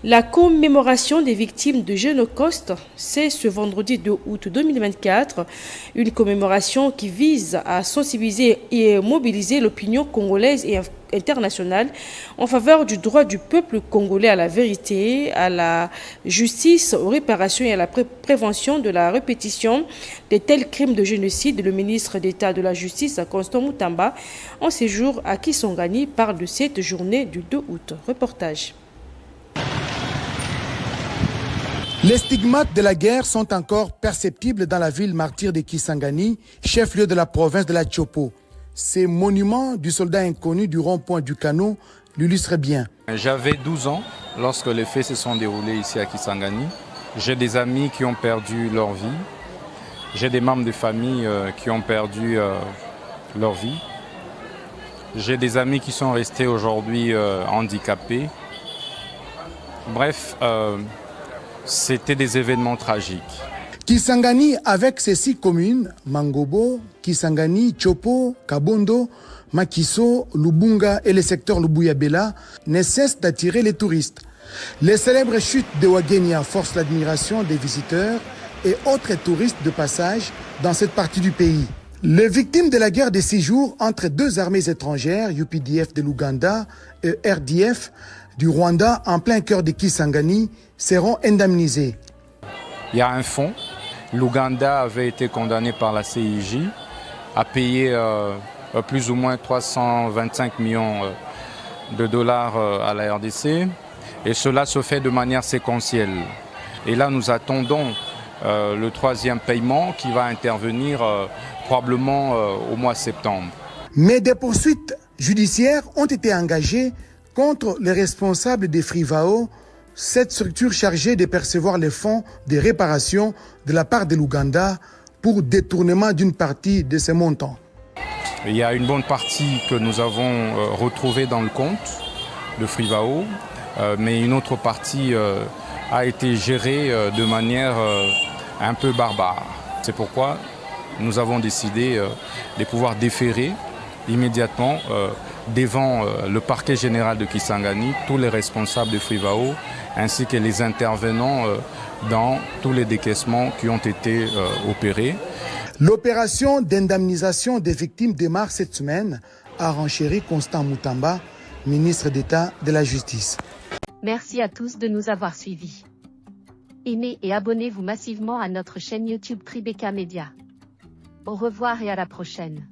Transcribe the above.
La commémoration des victimes de Génocoste, c'est ce vendredi 2 août 2024, une commémoration qui vise à sensibiliser et mobiliser l'opinion congolaise et internationale en faveur du droit du peuple congolais à la vérité, à la justice, aux réparations et à la prévention de la répétition de tels crimes de génocide. Le ministre d'État de la Justice, Constant Mutamba, en séjour à Kisangani, parle de cette journée du 2 août. Reportage. Les stigmates de la guerre sont encore perceptibles dans la ville martyre de Kisangani, chef-lieu de la province de la Tchopo. Ces monuments du soldat inconnu du rond-point du Canot l'illustrent bien. J'avais 12 ans lorsque les faits se sont déroulés ici à Kisangani. J'ai des amis qui ont perdu leur vie. J'ai des membres de famille qui ont perdu leur vie. J'ai des amis qui sont restés aujourd'hui handicapés. Bref, c'était des événements tragiques. Kisangani, avec ses 6 communes, Mangobo, Kisangani, Tchopo, Kabondo, Makiso, Lubunga et le secteur Lubuyabela, ne cesse d'attirer les touristes. Les célèbres chutes de Wagenia forcent l'admiration des visiteurs et autres touristes de passage dans cette partie du pays. Les victimes de la guerre des 6 jours entre 2 armées étrangères, UPDF de l'Ouganda et RDF du Rwanda, en plein cœur de Kisangani, seront indemnisés. Il y a un fonds. L'Ouganda avait été condamné par la CIJ à payer plus ou moins 325 millions de dollars à la RDC. Et cela se fait de manière séquentielle. Et là, nous attendons le 3e paiement qui va intervenir probablement au mois de septembre. Mais des poursuites judiciaires ont été engagées contre les responsables des Frivao, cette structure chargée de percevoir les fonds de réparation de la part de l'Ouganda pour détournement d'une partie de ces montants. Il y a une bonne partie que nous avons retrouvée dans le compte de Frivao, mais une autre partie a été gérée de manière un peu barbare. C'est pourquoi nous avons décidé de pouvoir déférer immédiatement devant le parquet général de Kisangani tous les responsables de Frivao ainsi que les intervenants dans tous les décaissements qui ont été opérés. L'opération d'indemnisation des victimes démarre cette semaine, a renchéri Constant Mutamba, ministre d'État de la Justice. Merci à tous de nous avoir suivis. Aimez et abonnez-vous massivement à notre chaîne YouTube Tribeca Media. Au revoir et à la prochaine.